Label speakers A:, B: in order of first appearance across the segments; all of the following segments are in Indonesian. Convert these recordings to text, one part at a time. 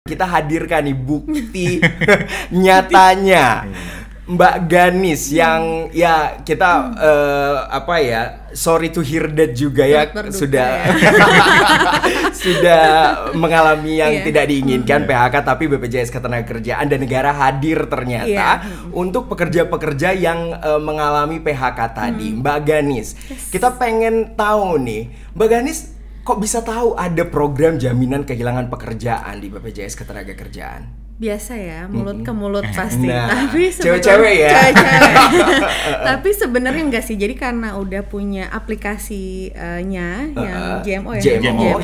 A: Kita hadirkan nih bukti nyatanya Mbak Ganis yang ya kita sorry to hear that juga ya sudah sudah mengalami yang tidak diinginkan PHK, tapi BPJS Ketenagakerjaan dan negara hadir ternyata untuk pekerja-pekerja yang mengalami PHK tadi. Mbak Ganis, kita pengen tahu nih, Mbak Ganis kok bisa tahu ada program jaminan kehilangan pekerjaan di BPJS Ketenagakerjaan?
B: Biasa ya, mulut ke mulut pasti.
A: Nah,
B: tapi
A: cewek-cewek ya.
B: Tapi sebenarnya enggak sih. Jadi karena udah punya aplikasinya yang JMO ya.
A: JMO.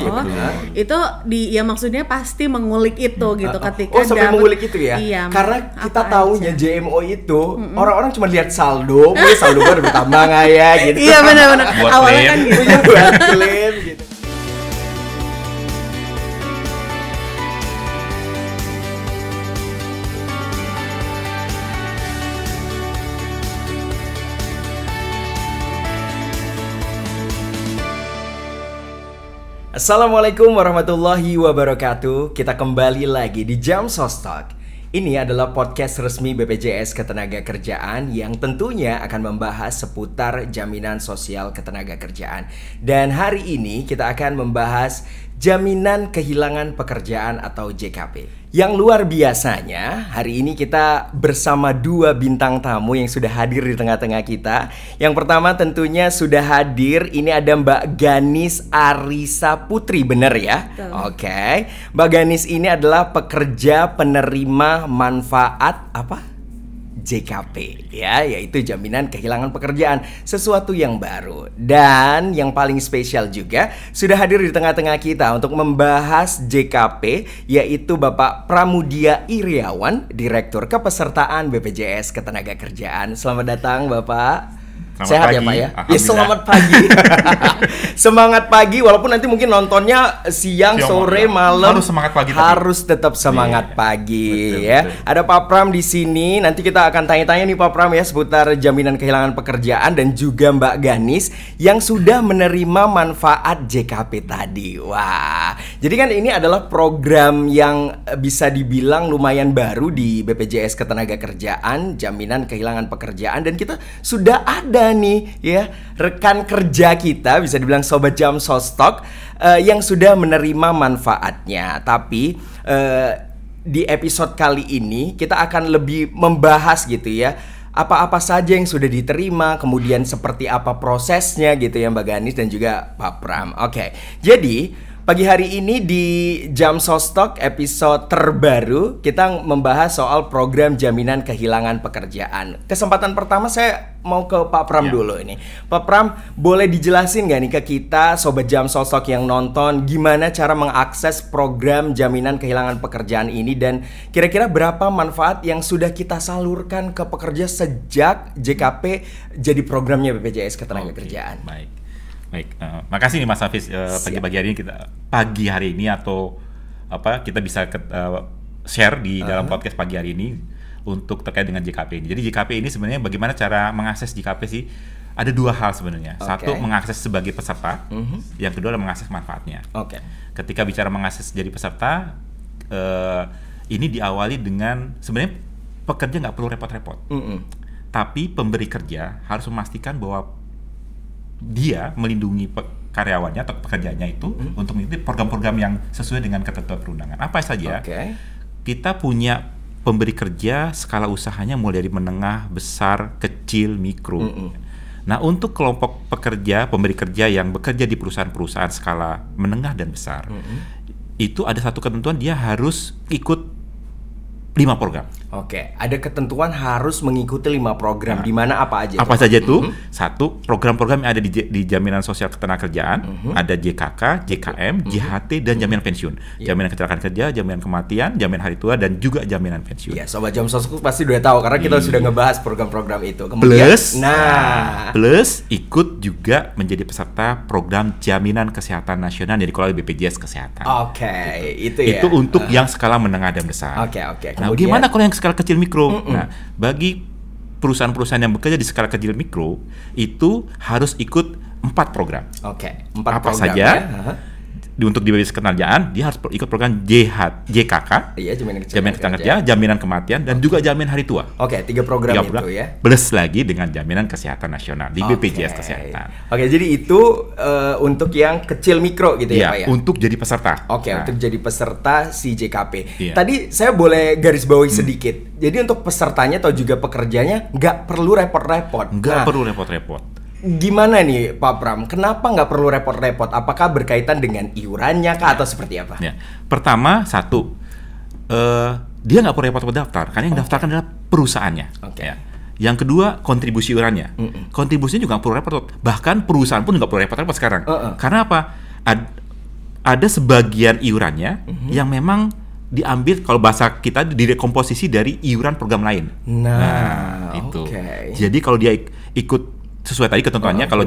B: Itu ya maksudnya pasti mengulik itu gitu ketika
A: sampai mengulik itu ya.
B: Iya,
A: karena kita tahunya JMO itu orang-orang cuma lihat saldo, saldo gue bertambah nggak ya gitu.
B: Iya benar-benar. Awalnya kan gitu.
A: Buat klaim gitu. Assalamualaikum warahmatullahi wabarakatuh. Kita kembali lagi di Jam Sostalk. Ini adalah podcast resmi BPJS Ketenagakerjaan yang tentunya akan membahas seputar jaminan sosial ketenagakerjaan. Dan hari ini kita akan membahas jaminan kehilangan pekerjaan atau JKP. Yang luar biasanya, hari ini kita bersama dua bintang tamu yang sudah hadir di tengah-tengah kita. Yang pertama tentunya sudah hadir, ini ada Mbak Ganis Arisa Putri, bener ya? Oke. Mbak Ganis ini adalah pekerja penerima manfaat apa? JKP ya, yaitu jaminan kehilangan pekerjaan, sesuatu yang baru. Dan yang paling spesial juga sudah hadir di tengah-tengah kita untuk membahas JKP, yaitu Bapak Pramudia Iriawan, Direktur Kepesertaan BPJS Ketenagakerjaan. Selamat datang Bapak.
C: Selamat
A: sehat
C: pagi.
A: Ya Pak ya? Ya selamat pagi. Semangat pagi, walaupun nanti mungkin nontonnya siang, sore, malam.
C: Harus semangat pagi.
A: Harus tetap semangat pagi ya. Betul. Ada Pak Pram di sini. Nanti kita akan tanya-tanya nih Pak Pram ya seputar jaminan kehilangan pekerjaan, dan juga Mbak Ganis yang sudah menerima manfaat JKP tadi. Wah, jadi kan ini adalah program yang bisa dibilang lumayan baru di BPJS Ketenagakerjaan, jaminan kehilangan pekerjaan, dan kita sudah ada nih ya rekan kerja kita, bisa dibilang Sobat Jam Sostalk yang sudah menerima manfaatnya. Tapi di episode kali ini kita akan lebih membahas gitu ya, apa-apa saja yang sudah diterima, kemudian seperti apa prosesnya gitu ya Mbak Ganis dan juga Pak Pram. Oke, jadi pagi hari ini di Jam Sostalk episode terbaru kita membahas soal program jaminan kehilangan pekerjaan. Kesempatan pertama saya mau ke Pak Pram dulu ini. Pak Pram, boleh dijelasin nggak nih ke kita Sobat Jam Sostalk yang nonton gimana cara mengakses program jaminan kehilangan pekerjaan ini, dan kira-kira berapa manfaat yang sudah kita salurkan ke pekerja sejak JKP jadi programnya BPJS Ketenagakerjaan?
C: Baik, makasih nih Mas Hafiz. Pagi hari ini atau kita bisa share di dalam podcast pagi hari ini untuk terkait dengan JKP ini. Jadi JKP ini sebenarnya bagaimana cara mengakses JKP sih? Ada dua hal sebenarnya. Satu, mengakses sebagai peserta. Yang kedua adalah mengakses manfaatnya. Ketika bicara mengakses jadi peserta, ini diawali dengan sebenarnya pekerja nggak perlu repot-repot. Tapi pemberi kerja harus memastikan bahwa dia melindungi karyawannya atau pekerjaannya itu untuk mengikuti program-program yang sesuai dengan ketentuan perundangan. Apa saja? Kita punya pemberi kerja skala usahanya mulai dari menengah, besar, kecil, mikro. Nah, untuk kelompok pekerja, pemberi kerja yang bekerja di perusahaan-perusahaan skala menengah dan besar, itu ada satu ketentuan, dia harus ikut 5 program.
A: Ada ketentuan harus mengikuti 5 program. Di mana apa aja?
C: Apa saja itu? Satu, program-program yang ada di jaminan sosial ketenagakerjaan, ada JKK, JKM, JHT, dan jaminan pensiun. Jaminan kecelakaan kerja, jaminan kematian, jaminan hari tua, dan juga jaminan pensiun.
A: Ya, Sobat Jam Sostalk pasti udah tahu karena kita sudah ngebahas program-program itu. Kemudian,
C: plus ikut juga menjadi peserta program jaminan kesehatan nasional yang dikelola BPJS Kesehatan.
A: Itu ya.
C: Itu untuk yang skala menengah dan besar. Nah, gimana kalau yang skala kecil mikro? Nah, bagi perusahaan-perusahaan yang bekerja di skala kecil mikro itu harus ikut 4 program.
A: 4
C: apa
A: program
C: saja? untuk di BPJS Ketenagakerjaan dia harus ikut program JKK,
A: Iya,
C: jaminan kecelakaan kerja, jaminan kematian, dan juga jaminan hari tua.
A: Oke, 3 program itu ya.
C: Plus lagi dengan jaminan kesehatan nasional di BPJS Kesehatan.
A: Oke, jadi itu untuk yang kecil mikro gitu ya, Pak ya?
C: Untuk jadi peserta.
A: Oke, untuk jadi peserta si JKP.
C: Iya.
A: Tadi saya boleh garis bawahi sedikit. Jadi untuk pesertanya atau juga pekerjanya nggak perlu repot-repot.
C: Nggak perlu repot-repot.
A: Gimana nih Pak Pram? Kenapa nggak perlu repot-repot? Apakah berkaitan dengan iurannya kah atau seperti apa?
C: Ya. Pertama, dia nggak perlu repot-repot daftar, karena yang daftarkan adalah perusahaannya. Ya. Yang kedua, kontribusi iurannya. Kontribusinya juga nggak perlu repot-repot. Bahkan perusahaan pun nggak perlu repot-repot sekarang. Karena apa? Ada sebagian iurannya yang memang diambil, kalau bahasa kita, direkomposisi dari iuran program lain. Nah itu. Jadi kalau dia ikut sesuai tadi ketentuannya, kalau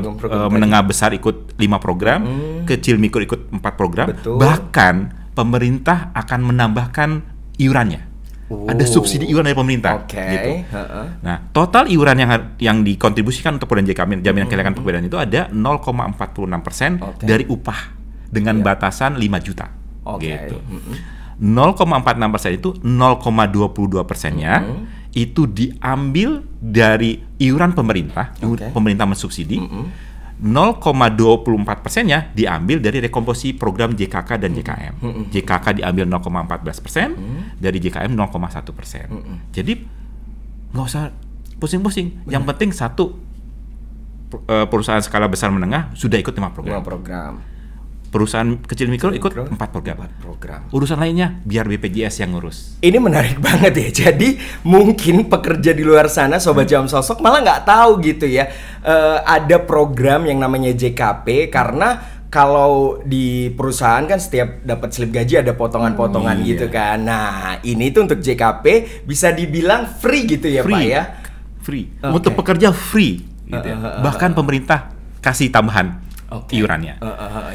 C: menengah besar ikut 5 program, kecil mikro ikut 4 program, bahkan pemerintah akan menambahkan iurannya. Ada subsidi iuran dari pemerintah. Gitu. Nah, total iuran yang dikontribusikan untuk program jaminan kehilangan pekerjaan itu ada 0,46% dari upah dengan batasan 5 juta. Gitu. 0,46% itu 0,22%-nya itu diambil dari iuran pemerintah, pemerintah mensubsidi. 0,24%-nya diambil dari rekomposisi program JKK dan JKM. JKK diambil 0,14%, dari JKM 0,1%. Jadi nggak usah pusing-pusing. Yang penting satu, perusahaan skala besar menengah sudah ikut 5 program. Perusahaan kecil mikro ikut 4 program. Urusan lainnya biar BPJS yang ngurus.
A: Ini menarik banget ya. Jadi mungkin pekerja di luar sana, Sobat Jam Sosok, malah nggak tahu gitu ya. Ada program yang namanya JKP, karena kalau di perusahaan kan setiap dapat slip gaji ada potongan-potongan gitu kan. Nah, ini tuh untuk JKP bisa dibilang free gitu ya, Pak ya.
C: Free. Untuk pekerja free gitu ya. Bahkan pemerintah kasih tambahan iurannya.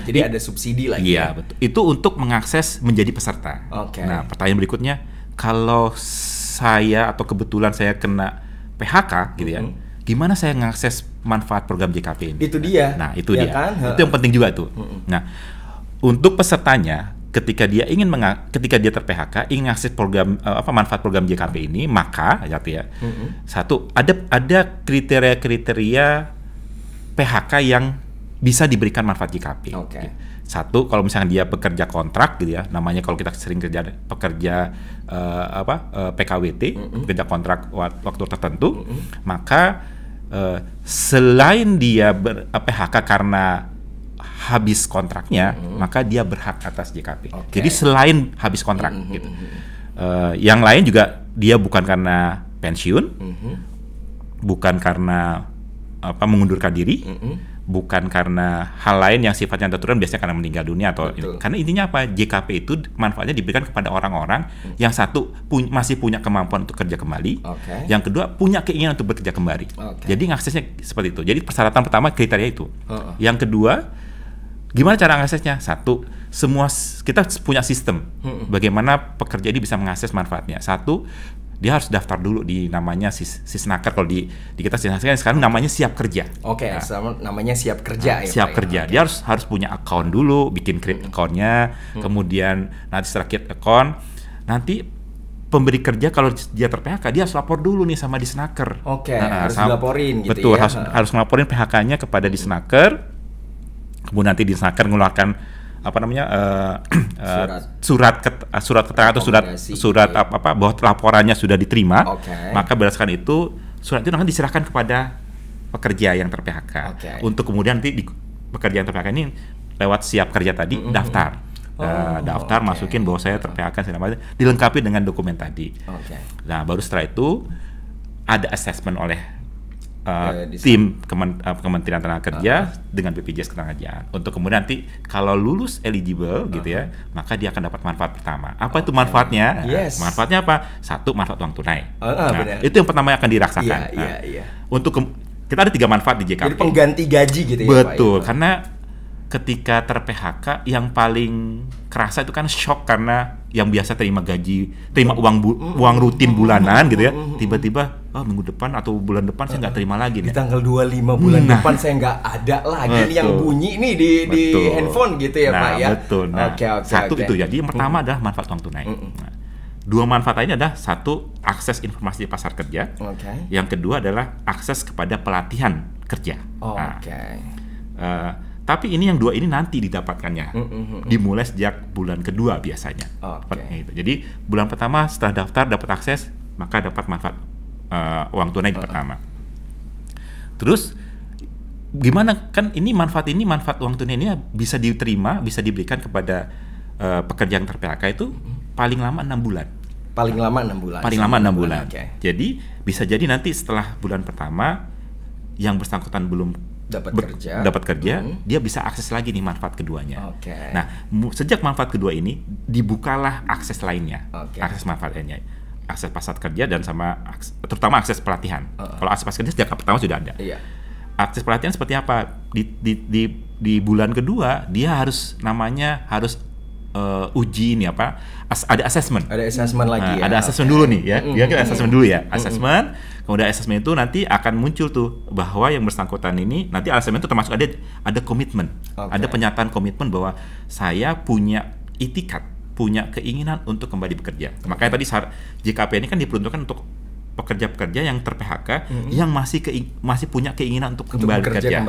A: Jadi ada subsidi lagi.
C: Iya, betul. Itu untuk mengakses menjadi peserta. Nah, pertanyaan berikutnya, kalau saya atau kebetulan saya kena PHK gitu ya, gimana saya mengakses manfaat program JKP ini?
A: Itu dia.
C: Nah, itu dia. Kan? Itu yang penting juga tuh. Nah, untuk pesertanya, ketika dia ter-PHK, ingin mengakses program manfaat program JKP ini, maka satu, ada kriteria-kriteria PHK yang bisa diberikan manfaat JKP. Satu, kalau misalnya dia pekerja kontrak gitu ya, namanya kalau kita sering pekerja PKWT, pekerja kontrak waktu tertentu, maka selain dia PHK karena habis kontraknya, maka dia berhak atas JKP. Jadi selain habis kontrak gitu. Yang lain juga dia bukan karena pensiun, bukan karena mengundurkan diri, bukan karena hal lain yang sifatnya tertutup, biasanya karena meninggal dunia atau karena intinya apa, JKP itu manfaatnya diberikan kepada orang-orang yang satu masih punya kemampuan untuk kerja kembali, yang kedua punya keinginan untuk bekerja kembali. Jadi aksesnya seperti itu. Jadi persyaratan pertama kriteria itu. Yang kedua, gimana cara mengaksesnya? Satu, kita punya sistem bagaimana pekerja ini bisa mengakses manfaatnya. Satu, dia harus daftar dulu di namanya Sisnaker. Kalau di kita Sisnaker sekarang namanya Siap Kerja.
A: Namanya Siap Kerja ya.
C: Siap Kerja. Dia harus punya account dulu, bikin create account-nya, kemudian nanti setelah create account, nanti pemberi kerja kalau dia ter-PHK dia harus lapor dulu nih sama Disnaker.
A: Harus dilaporin gitu.
C: Betul, harus ngelaporin PHK-nya kepada Disnaker. Kemudian nanti Disnaker mengeluarkan surat keterangan atau surat bahwa laporannya sudah diterima. Maka berdasarkan itu surat itu akan diserahkan kepada pekerja yang ter-PHK. Untuk kemudian nanti pekerja yang ter-PHK ini lewat Siap Kerja tadi daftar. Masukin bahwa saya ter-PHK, dilengkapi dengan dokumen tadi. Nah, baru setelah itu ada assessment oleh tim Kementerian Tenaga Kerja dengan BPJS Ketenagakerjaan untuk kemudian nanti kalau lulus eligible gitu ya, maka dia akan dapat manfaat pertama. Apa itu manfaatnya? Manfaatnya apa? Satu, manfaat uang tunai. Itu yang pertama yang akan dirasakan. Untuk kita ada 3 manfaat di JKP.
A: Jadi pengganti gaji gitu ya.
C: Betul, karena ketika ter-PHK yang paling kerasa itu kan shock, karena yang biasa terima uang rutin bulanan gitu ya, tiba-tiba minggu depan atau bulan depan saya nggak terima lagi
A: Di
C: nih.
A: tanggal 25 bulan depan saya nggak ada lagi nih yang bunyi nih di handphone gitu ya Pak ya.
C: Betul. Nah, satu itu ya. Jadi yang pertama adalah manfaat uang tunai. Nah, dua manfaat lainnya adalah satu, akses informasi di pasar kerja. Yang kedua adalah akses kepada pelatihan kerja. Tapi ini yang dua ini nanti didapatkannya. Dimulai sejak bulan kedua biasanya. Jadi bulan pertama setelah daftar dapat akses, maka dapat manfaat uang tunai di pertama. Terus gimana, kan ini manfaat uang tunai ini bisa diterima, bisa diberikan kepada pekerja yang ter-PHK itu paling lama 6 bulan.
A: Paling lama 6 bulan.
C: Paling lama 6 bulan. Jadi bisa jadi nanti setelah bulan pertama yang bersangkutan belum dapat kerja, dia bisa akses lagi nih manfaat keduanya. Nah, sejak manfaat kedua ini dibukalah akses lainnya, akses manfaat lainnya, akses pasar kerja dan terutama akses pelatihan. Kalau akses pasar kerja sejak pertama sudah ada. Akses pelatihan seperti apa? Di bulan kedua dia harus uji ini apa? Ada assessment.
A: Ada assessment lagi ya.
C: Ada assessment dulu nih ya. Kita assessment dulu ya. Assessment. Kemudian assessment itu nanti akan muncul tuh bahwa yang bersangkutan ini nanti assessment itu termasuk ada komitmen. Ada pernyataan komitmen bahwa saya punya itikat, punya keinginan untuk kembali bekerja. Makanya tadi JKP ini kan diperuntukkan untuk pekerja-pekerja yang ter-PHK yang masih punya keinginan untuk kembali bekerja.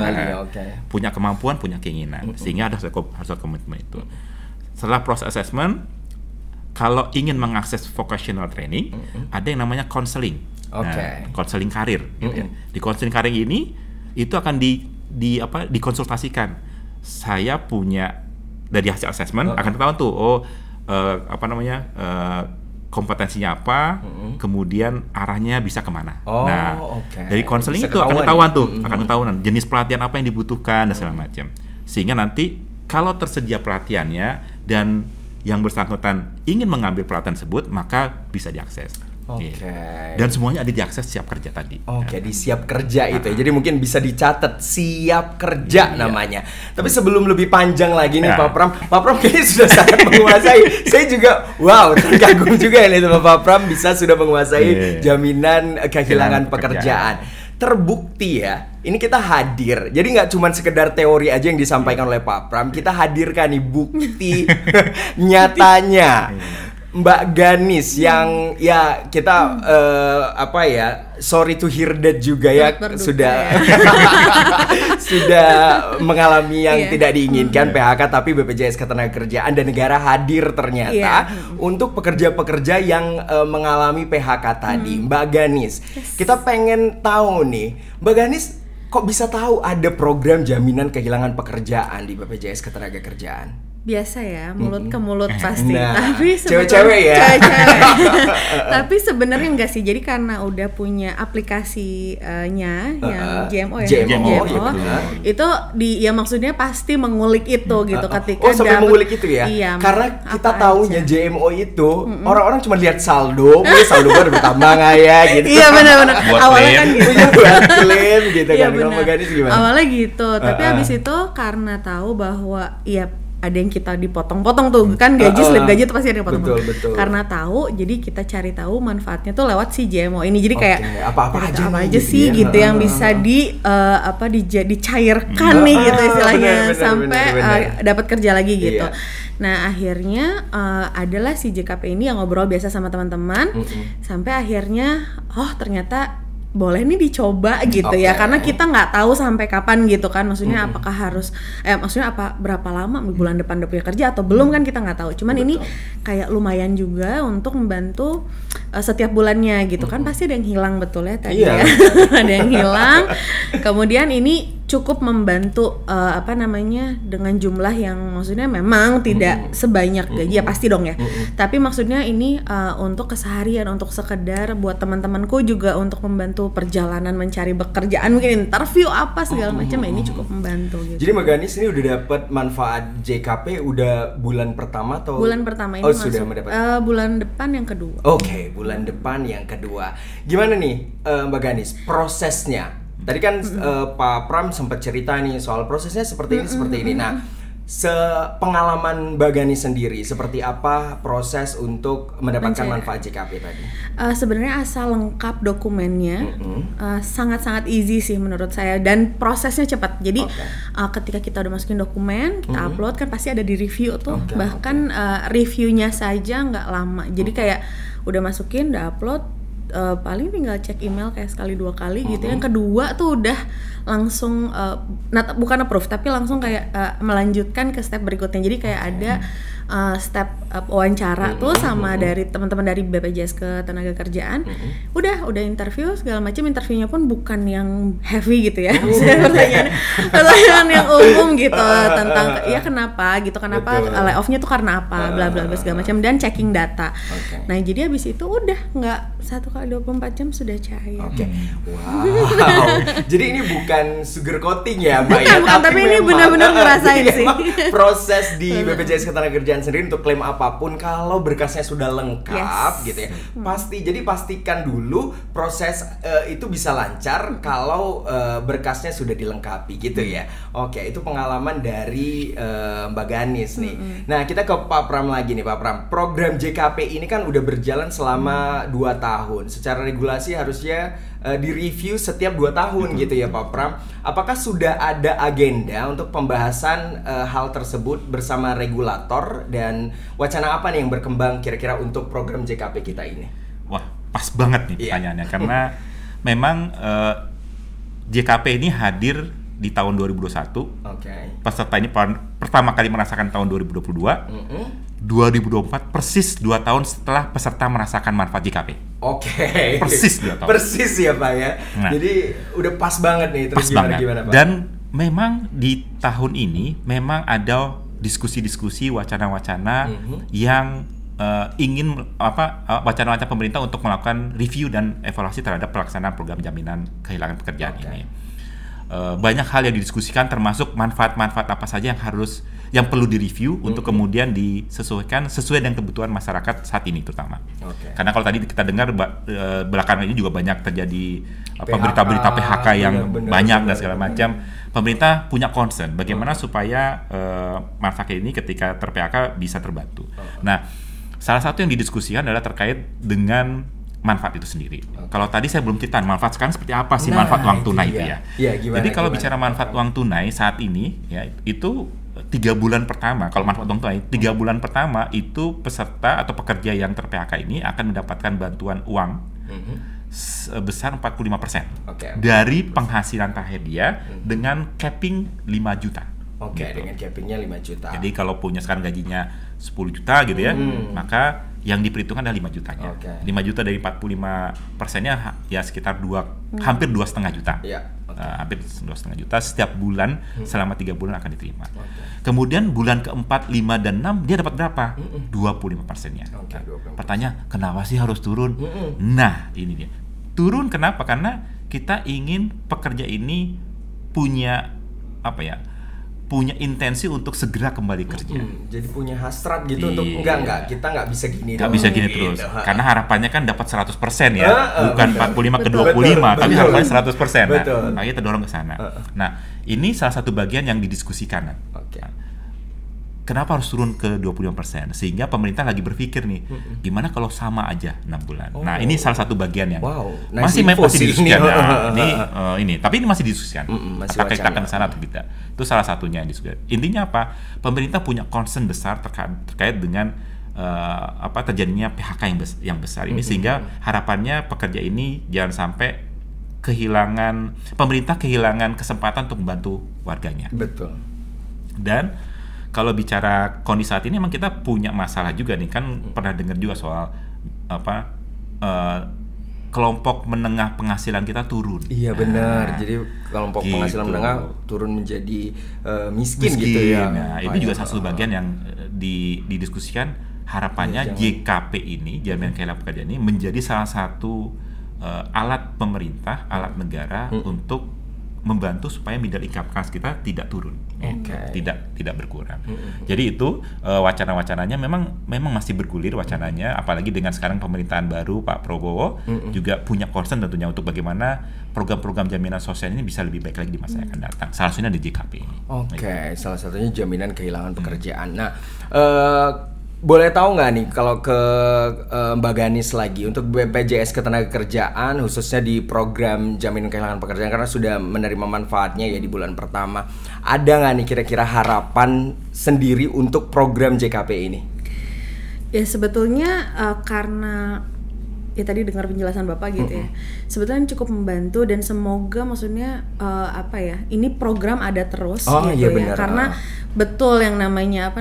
C: Punya kemampuan, punya keinginan. Sehingga harus ada komitmen itu. Setelah proses assessment, kalau ingin mengakses vocational training, ada yang namanya counseling. Counseling karir. Gitu ya. Di counseling karir ini itu akan dikonsultasikan. Saya punya dari hasil assessment akan ketahuan tuh, kompetensinya apa, kemudian arahnya bisa kemana. Dari counseling itu akan ketahuan tuh, akan ketahuan jenis pelatihan apa yang dibutuhkan dan segala macam. Sehingga nanti kalau tersedia pelatihannya dan yang bersangkutan ingin mengambil pelatihan tersebut, maka bisa diakses. Dan semuanya ada diakses siap kerja tadi.
A: Di siap kerja itu ya. Jadi mungkin bisa dicatat siap kerja namanya. Tapi sebelum lebih panjang lagi nih Pak Pram kayaknya sudah sangat menguasai. Saya juga terkagum juga ini Pak Pram bisa sudah menguasai jaminan kehilangan pekerjaan. Terbukti ya, ini kita hadir. Jadi nggak cuma sekedar teori aja yang disampaikan oleh Pak Pram, kita hadirkan nih bukti nyatanya. Mbak Ganis yang ya kita sorry to hear that juga ya sudah sudah mengalami yang tidak diinginkan PHK, tapi BPJS Ketenagakerjaan dan negara hadir ternyata untuk pekerja-pekerja yang mengalami PHK tadi. Mbak Ganis, kita pengen tahu nih, Mbak Ganis kok bisa tahu ada program jaminan kehilangan pekerjaan di BPJS Ketenagakerjaan?
B: Biasa ya, mulut ke mulut pasti.
A: Tapi cewek-cewek ya.
B: Tapi sebenarnya enggak sih. Jadi karena udah punya aplikasinya yang GMO ya.
A: GMO.
B: Itu maksudnya pasti mengulik itu gitu ketika
A: sampai mengulik itu ya.
B: Iya,
A: karena kita tahunya GMO itu orang-orang cuma lihat saldo, saldo gue bertambah nggak ya gitu.
B: Iya benar-benar. Awalnya kan gitu.
A: Buat klaim gitu kan.
B: Awalnya gitu, tapi habis itu karena tahu bahwa ada yang kita dipotong-potong tuh kan slip gaji tuh pasti ada yang potong.
A: Betul.
B: Karena tahu, jadi kita cari tahu manfaatnya tuh lewat si GMO ini. Jadi kayak
A: apa aja
B: sih gitu yang bisa dicairkan nih gitu istilahnya sampai dapat kerja lagi gitu. Nah akhirnya adalah si JKP ini yang ngobrol biasa sama teman-teman sampai akhirnya ternyata boleh nih dicoba gitu ya, karena kita nggak tahu sampai kapan gitu kan, maksudnya apakah harus berapa lama bulan depan udah punya kerja atau belum kan kita nggak tahu. Cuman ini kayak lumayan juga untuk membantu setiap bulannya gitu kan, pasti ada yang hilang betul ya tadi ya. Ada yang hilang, kemudian ini cukup membantu dengan jumlah yang maksudnya memang tidak sebanyak gaji ya pasti dong ya, tapi maksudnya ini untuk keseharian, untuk sekedar buat teman-temanku juga untuk membantu perjalanan mencari pekerjaan, mungkin interview apa segala macam ini cukup membantu gitu.
A: Jadi Mbak Ganis ini udah dapat manfaat JKP udah bulan pertama atau?
B: Bulan pertama ini
A: sudah mendapat.
B: Bulan depan yang kedua.
A: Bulan depan yang kedua. Gimana nih Mbak Ganis prosesnya? Tadi kan Pak Pram sempat cerita nih soal prosesnya seperti ini seperti ini. Nah, sepengalaman Mbak Gani sendiri, seperti apa proses untuk mendapatkan manfaat JKP tadi?
B: Sebenarnya asal lengkap dokumennya, sangat-sangat easy sih menurut saya, dan prosesnya cepat. Jadi ketika kita udah masukin dokumen, kita upload kan pasti ada di review tuh, bahkan reviewnya saja nggak lama. Jadi kayak udah masukin, udah upload, paling tinggal cek email kayak sekali 2 kali gitu. Yang kedua tuh udah langsung bukan approve tapi langsung kayak melanjutkan ke step berikutnya. Jadi kayak ada step wawancara tuh sama dari teman-teman dari BPJS Ketenagakerjaan. Udah interview segala macam. Interviewnya pun bukan yang heavy gitu ya. Pertanyaan yang umum gitu tentang ya kenapa layoff-nya tuh karena apa, bla bla bla segala macam, dan checking data. Nah, jadi habis itu udah nggak 1x24 jam sudah cair.
A: Wow. Jadi ini bukan sugar coating ya, Mbak ya.
B: Bukan, tapi ini benar-benar ngerasain sih.
A: Proses di BPJS Ketenagakerjaan sendiri untuk klaim apapun kalau berkasnya sudah lengkap gitu ya. Pastikan dulu proses itu bisa lancar kalau berkasnya sudah dilengkapi gitu ya. Oke, itu pengalaman dari Mbak Ganis nih. Nah, kita ke Pak Pram lagi nih, Pak Pram. Program JKP ini kan udah berjalan selama 2 tahun. Secara regulasi harusnya direview setiap 2 tahun gitu ya, Pak Pram. Apakah sudah ada agenda untuk pembahasan hal tersebut bersama regulator, dan wacana apa nih yang berkembang kira-kira untuk program JKP kita ini?
C: Wah, pas banget nih pertanyaannya karena memang JKP ini hadir di tahun 2021. Peserta ini pertama kali merasakan tahun 2022. 2024 persis 2 tahun setelah peserta merasakan manfaat JKP. Persis 2 tahun.
A: Persis ya, Pak ya. Nah, jadi udah pas banget nih. Terus gimana Pak?
C: Dan memang di tahun ini memang ada diskusi-diskusi, wacana-wacana yang ingin wacana-wacana pemerintah untuk melakukan review dan evaluasi terhadap pelaksanaan program jaminan kehilangan pekerjaan ini. Banyak hal yang didiskusikan, termasuk manfaat-manfaat apa saja yang perlu direview untuk kemudian disesuaikan sesuai dengan kebutuhan masyarakat saat ini terutama. Karena kalau tadi kita dengar belakangan ini juga banyak terjadi berita-berita PHK yang banyak dan segala macam. Pemerintah punya concern bagaimana supaya manfaat ini ketika ter-PHK bisa terbantu. Nah, salah satu yang didiskusikan adalah terkait dengan manfaat itu sendiri. Kalau tadi saya belum cerita manfaat sekarang seperti apa sih manfaat uang tunai itu ya. Jadi kalau bicara manfaat uang tunai saat ini ya itu 3 bulan pertama, kalau manfaat uang tunai 3 bulan pertama itu peserta atau pekerja yang ter-PHK ini akan mendapatkan bantuan uang sebesar 45% dari penghasilan terakhir dia dengan capping 5 juta.
A: Dengan cappingnya 5 juta.
C: Jadi kalau punya sekarang gajinya 10 juta gitu ya, maka yang diperhitungkan adalah 5 jutanya. 5 juta dari 45%-nya ya sekitar hampir 2,5 juta. Hampir 2,5 juta setiap bulan selama 3 bulan akan diterima. Kemudian bulan ke-4, 5, dan 6 dia dapat berapa? 25%-nya. Pertanyaan, kenapa sih harus turun? Nah, ini dia. Turun kenapa? Karena kita ingin pekerja ini punya punya intensi untuk segera kembali kerja.
A: Jadi punya hasrat gitu untuk enggak kita nggak bisa gini.
C: Nggak bisa gini terus. Karena harapannya kan dapat 100% ya, bukan 45 ke 25, tapi harapannya 100%. Nah, kita dorong ke sana. Nah, ini salah satu bagian yang didiskusikan. Kenapa harus turun ke 25%? Sehingga pemerintah lagi berpikir nih, gimana kalau sama aja 6 bulan. Nah, ini salah satu bagian yang masih didiskusikan. Tapi ini masih didiskusikan. Apakah kita akan ke sana atau tidak? Itu salah satunya yang didiskusikan. Intinya apa? Pemerintah punya concern besar terkait dengan terjadinya PHK yang besar ini, sehingga harapannya pekerja ini jangan sampai pemerintah kehilangan kesempatan untuk membantu warganya.
A: Betul.
C: Dan kalau bicara kondisi saat ini, memang kita punya masalah juga nih, kan pernah dengar juga soal kelompok menengah penghasilan kita turun. Iya
A: benar. Jadi kelompok penghasilan menengah turun menjadi miskin gitu ya.
C: Nah, ini juga satu bagian yang didiskusikan. Harapannya JKP ini, jaminan kehilangan pekerjaan ini, menjadi salah satu alat pemerintah, alat negara untuk membantu supaya middle income class kita tidak turun, tidak berkurang. Jadi itu wacana-wacananya memang masih bergulir wacananya, apalagi dengan sekarang pemerintahan baru Pak Prabowo juga punya concern tentunya untuk bagaimana program-program jaminan sosial ini bisa lebih baik lagi di masa yang akan datang. Salah satunya di JKP ini.
A: Salah satunya jaminan kehilangan pekerjaan. Nah, boleh tahu nggak nih kalau ke Mbak Ganis lagi untuk BPJS Ketenagakerjaan khususnya di program jaminan kehilangan pekerjaan karena sudah menerima manfaatnya ya di bulan pertama, ada nggak nih kira-kira harapan sendiri untuk program JKP ini?
B: Ya sebetulnya karena ya tadi dengar penjelasan Bapak gitu ya, sebetulnya cukup membantu dan semoga maksudnya ini program ada terus gitu ya, benar. Karena betul yang namanya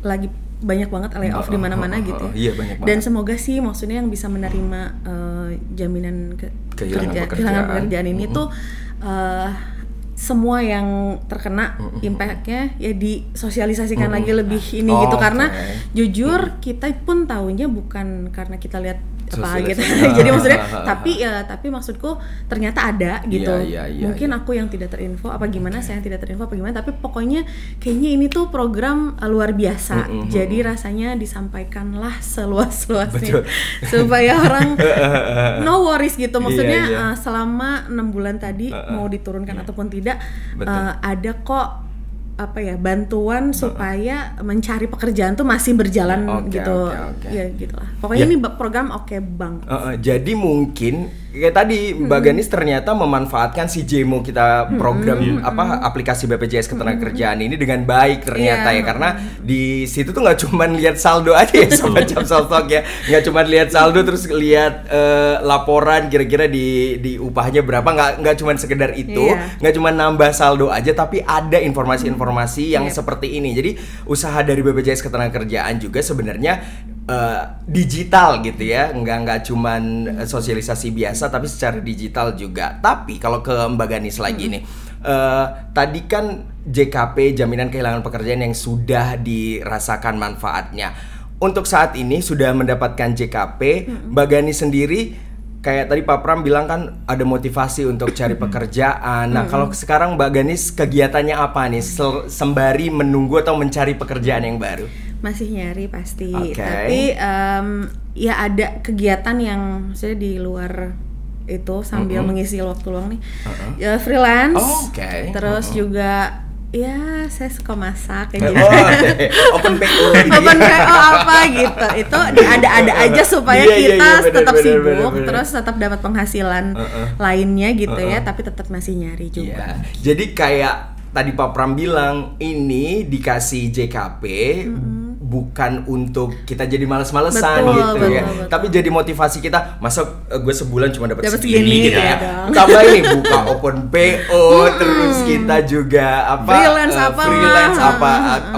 B: lagi banyak banget layoff di mana-mana gitu ya.
A: Iya, banyak banget.
B: Dan semoga sih maksudnya yang bisa menerima jaminan kehilangan pekerjaan ini tuh semua yang terkena impact-nya ya disosialisasikan lagi lebih ini gitu, karena jujur kita pun tahunya bukan karena kita lihat apa gitu. Jadi maksudnya tapi maksudku ternyata ada gitu. Mungkin aku yang tidak terinfo apa gimana, saya yang tidak terinfo apa gimana, tapi pokoknya kayaknya ini tuh program luar biasa. Jadi rasanya disampaikanlah seluas-luasnya supaya orang no worries gitu. Maksudnya selama 6 bulan tadi mau diturunkan ataupun tidak, ada kok bantuan supaya mencari pekerjaan tuh masih berjalan gitu. Ya gitulah. Pokoknya ini program banget.
A: Jadi mungkin kayak tadi Mbak Ganis ternyata memanfaatkan si JEMO kita program aplikasi BPJS Ketenagakerjaan ini dengan baik ternyata ya, karena di situ tuh nggak cuma lihat saldo aja ya Sobat Jamsol Talk ya, nggak cuma lihat saldo terus lihat laporan kira-kira di upahnya berapa, nggak cuma sekedar itu, nggak cuma nambah saldo aja, tapi ada informasi-informasi yang seperti ini. Jadi usaha dari BPJS Ketenagakerjaan juga sebenarnya digital gitu ya, nggak cuman sosialisasi biasa tapi secara digital juga. Tapi kalau ke Mbak Ganis lagi nih, tadi kan JKP jaminan kehilangan pekerjaan yang sudah dirasakan manfaatnya untuk saat ini sudah mendapatkan JKP, Mbak Ganis sendiri kayak tadi Pak Pram bilang kan ada motivasi untuk cari pekerjaan. Nah kalau sekarang Mbak Ganis kegiatannya apa nih sembari menunggu atau mencari pekerjaan yang baru?
B: Masih nyari pasti, tapi ya ada kegiatan yang maksudnya di luar itu sambil mengisi waktu luang nih, ya freelance, terus juga ya saya suka masak kayak gitu.
A: Open PO
B: apa gitu. Itu ada aja supaya kita tetap sibuk, terus tetap dapat penghasilan lainnya gitu ya, tapi tetap masih nyari juga.
A: Jadi kayak tadi Pak Pram bilang ini dikasih JKP bukan untuk kita jadi males-malesan gitu ya. Tapi jadi motivasi kita, masa gue sebulan cuma dapat segini gitu ya. Tambah ini buka open PO, terus kita juga freelance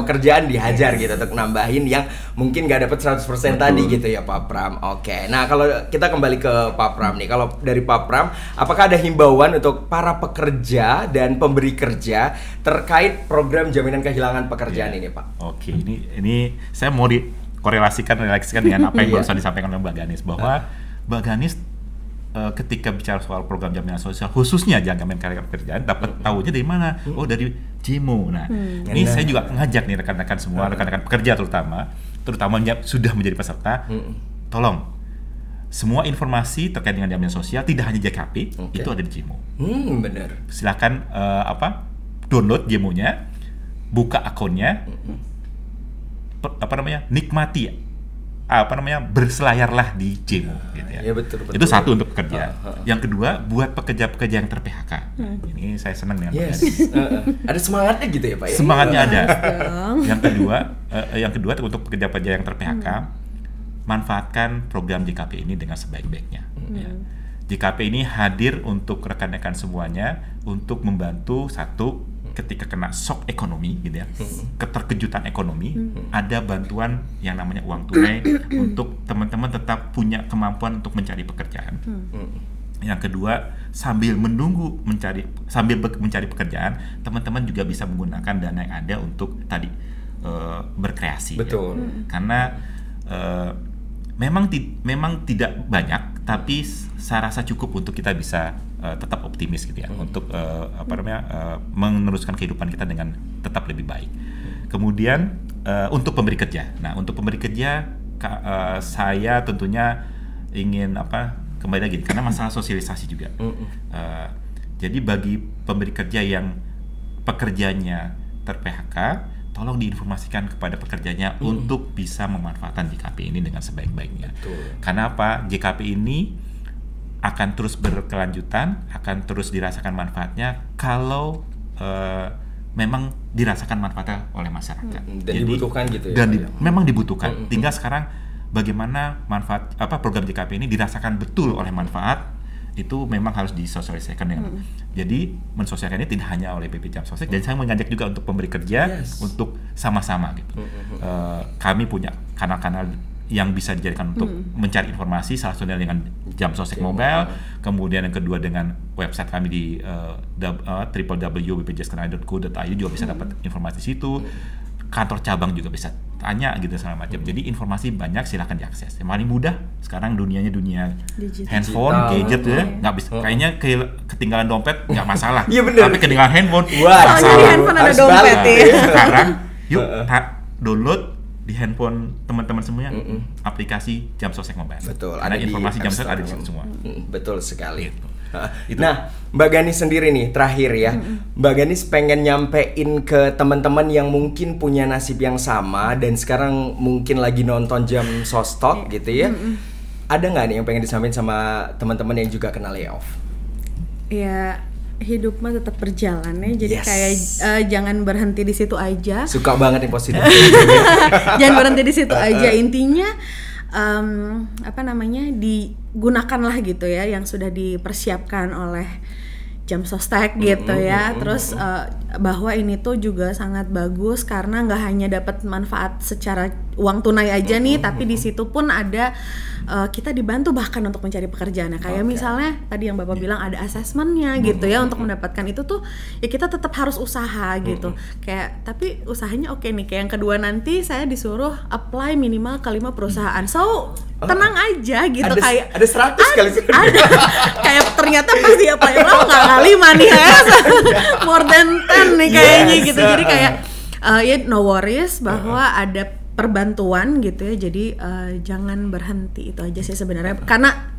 A: kerjaan dihajar gitu untuk nambahin yang mungkin gak dapat 100% tadi gitu ya Pak Pram. Nah kalau kita kembali ke Pak Pram nih, kalau dari Pak Pram, apakah ada himbauan untuk para pekerja dan pemberi kerja terkait program jaminan kehilangan pekerjaan ini Pak?
C: Ini saya mau relasikan dengan apa yang barusan disampaikan oleh Mbak Ganis, bahwa Mbak Ganis ketika bicara soal program jaminan sosial khususnya jaminan kehilangan pekerjaan dapat tahunya dari mana? Dari JEMO. Nah, ini saya juga ngajak nih rekan-rekan semua, rekan-rekan pekerja terutama sudah menjadi peserta, tolong semua informasi terkait dengan jaminan sosial tidak hanya JKP itu ada di JEMO.
A: Benar.
C: Silakan download JEMO-nya, buka akunnya, nikmati berselayarlah di JEMO gitu ya.
A: Betul.
C: Itu satu untuk pekerja. Yang kedua, buat pekerja-pekerja yang ter-PHK. Ini saya senang dengan
A: ada semangatnya gitu ya Pak ya.
C: Semangatnya ada. Yang kedua untuk pekerja-pekerja yang ter-PHK, manfaatkan program JKP ini dengan sebaik-baiknya. Ya. JKP ini hadir untuk rekan-rekan semuanya untuk membantu ketika kena shock ekonomi gitu ya, keterkejutan ekonomi, ada bantuan yang namanya uang tunai untuk teman-teman tetap punya kemampuan untuk mencari pekerjaan. Yang kedua, sambil mencari pekerjaan, teman-teman juga bisa menggunakan dana yang ada untuk tadi berkreasi.
A: Betul.
C: Ya. Karena memang tidak banyak, tapi saya rasa cukup untuk kita bisa tetap optimis gitu ya, untuk meneruskan kehidupan kita dengan tetap lebih baik. Kemudian untuk pemberi kerja. Nah, untuk pemberi kerja saya tentunya ingin kembali lagi karena masalah sosialisasi juga. Jadi bagi pemberi kerja yang pekerjanya ter-PHK, tolong diinformasikan kepada pekerjanya untuk bisa memanfaatkan JKP ini dengan sebaik-baiknya. Karena apa? JKP ini akan terus berkelanjutan, akan terus dirasakan manfaatnya kalau memang dirasakan manfaatnya oleh masyarakat.
A: Dan jadi, dibutuhkan gitu ya?
C: Dan memang dibutuhkan. Tinggal sekarang bagaimana manfaat program JKP ini dirasakan betul oleh manfaat, itu memang harus disosialisasikan dengan. Jadi mensosialisasikan ini tidak hanya oleh BP Jam Sostek, dan saya mengajak juga untuk pemberi kerja untuk sama-sama gitu. Kami punya kanal-kanal yang bisa dijadikan untuk mencari informasi, salah satunya dengan Jam Sostek Mobile, kemudian yang kedua dengan website kami di www.bpjskenali.co.id juga bisa dapat informasi di situ. Kantor cabang juga bisa tanya gitu segala macam. Jadi informasi banyak, silahkan diakses. Yang paling mudah sekarang dunianya dunia handphone, gadget ya. Nggak bisa, kayaknya ketinggalan dompet nggak masalah.
A: Iya benar.
C: Tapi ketinggalan handphone,
B: soalnya di handphone ada dompet ya.
C: Sekarang yuk download di handphone teman-teman semuanya aplikasi Jam Sostek Mobile.
A: Betul.
C: Ada informasi Jam Sostek ada di situ semua.
A: Betul sekali. Nah, Mbak Ganis sendiri nih terakhir ya. Mbak Ganis pengen nyampein ke teman-teman yang mungkin punya nasib yang sama dan sekarang mungkin lagi nonton Jam Sostek gitu ya. Ada nggak nih yang pengen disampaikan sama teman-teman yang juga kena layoff?
B: Ya, hidup mah tetap berjalan ya. Jadi kayak jangan berhenti di situ aja.
A: Suka banget nih positif.
B: Jangan berhenti di situ aja. Intinya digunakanlah gitu ya yang sudah dipersiapkan oleh Jam Sostek gitu ya. Terus bahwa ini tuh juga sangat bagus karena nggak hanya dapat manfaat secara uang tunai aja nih, tapi di situ pun ada kita dibantu bahkan untuk mencari pekerjaan. Nah, kayak misalnya tadi yang Bapak bilang ada asesmennya gitu ya, untuk mendapatkan itu tuh ya kita tetap harus usaha gitu. Kayak tapi usahanya oke nih. Kayak yang kedua nanti saya disuruh apply minimal ke 5 perusahaan. So tenang aja gitu.
A: Ada 100 kali
B: ada kayak ternyata pas dia apply nggak 5 nih ya. More than 10 nih kayaknya gitu. Jadi kayak ya no worries bahwa ada perbantuan gitu ya. Jadi jangan berhenti, itu aja sih sebenarnya. Karena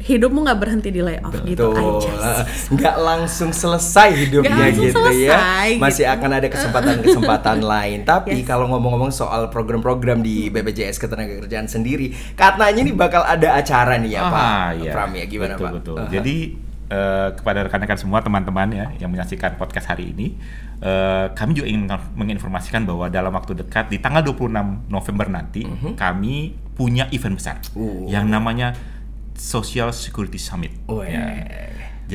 B: hidupmu nggak berhenti di layoff. Gitu aja.
A: Nggak langsung selesai hidupnya gitu selesai, ya. Masih akan ada kesempatan-kesempatan lain. Tapi kalau ngomong-ngomong soal program-program di BPJS Ketenagakerjaan sendiri, katanya ini bakal ada acara nih ya Pak Pram ya, gimana Pak?
C: Betul. Jadi kepada rekan-rekan semua teman-teman ya yang menyaksikan podcast hari ini, kami juga ingin menginformasikan bahwa dalam waktu dekat di tanggal 26 November nanti kami punya event besar yang namanya Social Security Summit. Ya.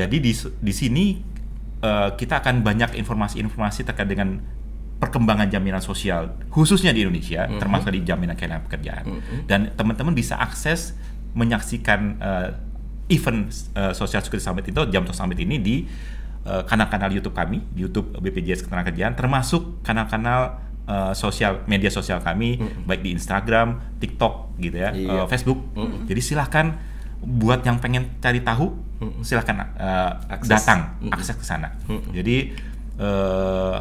C: Jadi di sini kita akan banyak informasi-informasi terkait dengan perkembangan jaminan sosial khususnya di Indonesia, termasuk di jaminan kehilangan pekerjaan. Dan teman-teman bisa akses menyaksikan event Social Security Summit itu, Jam Sostek Summit ini di kanal-kanal YouTube kami, YouTube BPJS Ketenagakerjaan, termasuk kanal-kanal media sosial kami, baik di Instagram, TikTok gitu ya, Facebook. Jadi silahkan buat yang pengen cari tahu, silahkan akses ke sana. Jadi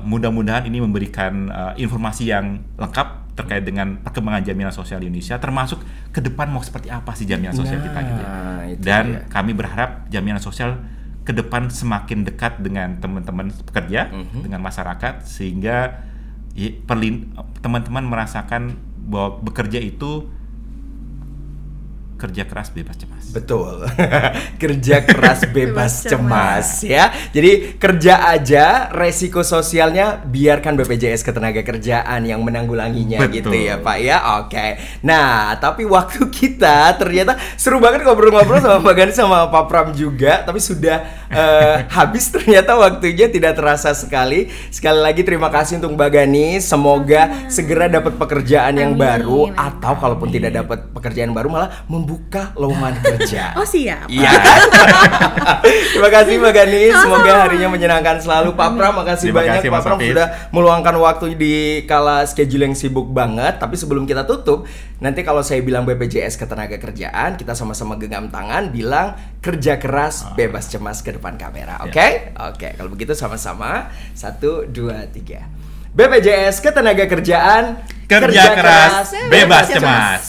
C: mudah-mudahan ini memberikan informasi yang lengkap terkait dengan perkembangan jaminan sosial di Indonesia, termasuk ke depan mau seperti apa sih jaminan sosial kita gitu ya. Dan kami berharap jaminan sosial ke depan semakin dekat dengan teman-teman pekerja, dengan masyarakat, sehingga teman-teman merasakan bahwa bekerja itu kerja keras bebas cemas.
A: Betul. Kerja keras bebas cemas ya. Jadi kerja aja, resiko sosialnya biarkan BPJS Ketenagakerjaan yang menanggulanginya. Betul. Gitu ya Pak ya. Oke. Nah, tapi waktu kita ternyata seru banget ngobrol-ngobrol sama Mbak Ganis sama Pak Pram juga, tapi sudah habis ternyata waktunya tidak terasa sekali. Sekali lagi terima kasih untuk Mbak Ganis. Semoga segera dapat pekerjaan yang baru, atau kalaupun tidak dapat pekerjaan baru malah membuka lowongan kerja.
B: Oh siap.
A: Iya kan? Terima kasih Mbak Ganis. Semoga harinya menyenangkan selalu. Pak Pram, makasih banyak Pak Pram sudah meluangkan waktu di kala schedule yang sibuk banget. Tapi sebelum kita tutup, nanti kalau saya bilang BPJS Ketenagakerjaan, kita sama-sama genggam tangan bilang kerja keras, bebas cemas ke depan kamera. Oke? Oke, kalau begitu sama-sama 1, 2, 3. BPJS Ketenagakerjaan,
C: kerja keras, bebas cemas.